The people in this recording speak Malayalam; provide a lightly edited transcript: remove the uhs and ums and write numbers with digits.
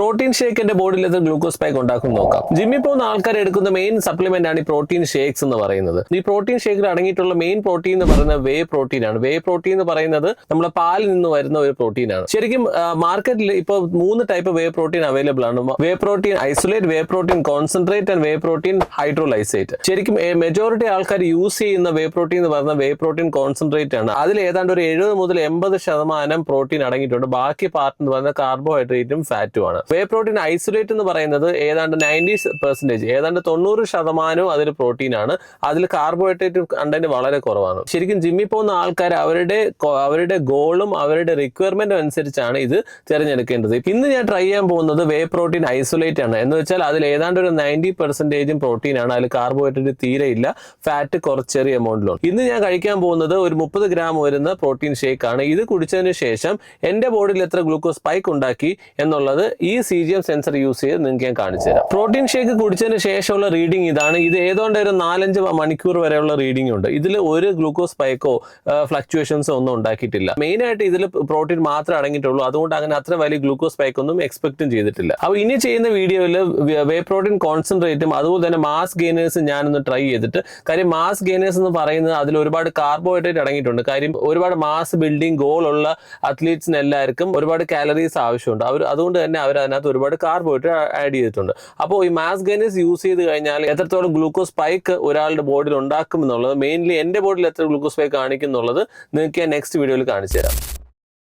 പ്രോട്ടീൻ ഷേക്ക് എന്റെ ബോഡിയിൽ എത്ര ഗ്ലൂക്കോസ് സ്പൈക്ക് ഉണ്ടാക്കും നോക്കാം. ജിമ്മിൽ പോകുന്ന ആൾക്കാർ എടുക്കുന്ന മെയിൻ സപ്ലിമെന്റ് ആണ് ഈ പ്രോട്ടീൻ ഷേക്സ് എന്ന് പറയുന്നത്. ഈ പ്രോട്ടീൻ ഷേക്കിൽ അടങ്ങിയിട്ടുള്ള മെയിൻ പ്രോട്ടീൻ എന്ന് പറയുന്നത് വേ പ്രോട്ടീൻ ആണ്. വേ പ്രോട്ടീൻ എന്ന് പറയുന്നത് നമ്മുടെ പാലിൽ നിന്ന് വരുന്ന ഒരു പ്രോട്ടീൻ ആണ്. ശരിക്കും മാർക്കറ്റിൽ ഇപ്പോൾ 3 ടൈപ്പ് വേ പ്രോട്ടീൻ അവൈലബിൾ ആണ്. Whey protein isolate, whey protein concentrate and whey protein hydrolysate. ശരിക്കും മെജോറിറ്റി ആൾക്കാർ യൂസ് ചെയ്യുന്ന വേ പ്രോട്ടീൻ എന്ന് പറയുന്ന വേ പ്രോട്ടീൻ കോൺസെൻട്രേറ്റ് ആണ്. അതിൽ ഏതാണ്ട് ഒരു 70 മുതൽ 80% പ്രോട്ടീൻ അടങ്ങിയിട്ടുണ്ട്. ബാക്കി പാർട്ട് എന്ന് പറയുന്നത് കാർബോഹൈഡ്രേറ്റും ഫാറ്റും ആണ്. വേ പ്രോട്ടീൻ ഐസൊലേറ്റ് എന്ന് പറയുന്നത് ഏതാണ്ട് 90%, ഏതാണ്ട് 90% അതിൽ പ്രോട്ടീൻ ആണ്. അതിൽ കാർബോഹൈഡ്രേറ്റ് കണ്ടന്റ് വളരെ കുറവാണ്. ശരിക്കും ജിമ്മിൽ പോകുന്ന ആൾക്കാർ അവരുടെ ഗോളും അവരുടെ റിക്വയർമെന്റും അനുസരിച്ചാണ് ഇത് തിരഞ്ഞെടുക്കേണ്ടത്. ഇന്ന് ഞാൻ ട്രൈ ചെയ്യാൻ പോകുന്നത് വേ പ്രോട്ടീൻ ഐസൊലേറ്റ് ആണ്. എന്ന് വെച്ചാൽ അതിൽ ഏതാണ്ട് ഒരു 90% പ്രോട്ടീൻ ആണ്. അതിൽ കാർബോഹൈഡ്രേറ്റ് തീരെ ഇല്ല, ഫാറ്റ് കുറച്ചെറിയ എമൗണ്ടിലുണ്ട്. ഇന്ന് ഞാൻ കഴിക്കാൻ പോകുന്നത് ഒരു 30 ഗ്രാം വരുന്ന പ്രോട്ടീൻ ഷേക്ക് ആണ്. ഇത് കുടിച്ചതിന് ശേഷം എന്റെ ബോഡിയിൽ എത്ര ഗ്ലൂക്കോസ് സ്പൈക്ക് ഉണ്ടാക്കി എന്നുള്ളത് ഈ CGM സെൻസർ യൂസ് ചെയ്ത് നിങ്ങൾക്ക് ഞാൻ കാണിച്ചു തരാം. പ്രോട്ടീൻ ഷേക്ക് കുടിച്ചതിന് ശേഷമുള്ള റീഡിംഗ് ഇതാണ്. ഇത് ഏതാണ്ട് ഒരു 4-5 മണിക്കൂർ വരെയുള്ള റീഡിംഗ് ഉണ്ട്. ഇതിൽ ഒരു ഗ്ലൂക്കോസ് സ്പൈക്കോ ഫ്ലക്ച്വേഷൻസോ ഒന്നും ഉണ്ടാക്കിയിട്ടില്ല. മെയിൻ ആയിട്ട് ഇതിൽ പ്രോട്ടീൻ മാത്രമേ അടങ്ങിയിട്ടുള്ളൂ. അതുകൊണ്ട് അങ്ങനെ അത്ര വലിയ ഗ്ലൂക്കോസ് സ്പൈക്ക് ഒന്നും എക്സ്പെക്റ്റും ചെയ്തിട്ടില്ല. അപ്പോൾ ഇനി ചെയ്യുന്ന വീഡിയോയിൽ വേ പ്രോട്ടീൻ കോൺസെൻട്രേറ്റും അതുപോലെ തന്നെ മാസ് ഗെയിനേഴ്സ് ഞാനൊന്ന് ട്രൈ ചെയ്തിട്ട്, കാര്യം മാസ് ഗെയിനേഴ്സ് എന്ന് പറയുന്നത് അതിൽ ഒരുപാട് കാർബോഹൈഡ്രേറ്റ് അടങ്ങിയിട്ടുണ്ട്. കാര്യം ഒരുപാട് മാസ് ബിൽഡിംഗ് ഗോൾ ഉള്ള അത്ലീറ്റ്സിന് എല്ലാവർക്കും ഒരുപാട് കാലറീസ് ആവശ്യമുണ്ട്. അതുകൊണ്ട് തന്നെ അവർ അതിനകത്ത് ഒരുപാട് കാർബോഹൈഡ്രേറ്റ് ആഡ് ചെയ്തിട്ടുണ്ട്. അപ്പോൾ ഈ മാസ് ഗെയിനേഴ്സ് യൂസ് ചെയ്ത് കഴിഞ്ഞാൽ എത്രത്തോളം ഗ്ലൂക്കോസ് സ്പൈക്ക് ഒരാളുടെ ബോഡിയിൽ ഉണ്ടാക്കും എന്നുള്ളത്, മെയിൻലി എന്റെ ബോഡിയിൽ എത്ര ഗ്ലൂക്കോസ് സ്പൈക്ക് കാണിക്കും എന്നുള്ളത് നിങ്ങൾക്ക് ഞാൻ നെക്സ്റ്റ് വീഡിയോയിൽ കാണിച്ചു തരാം.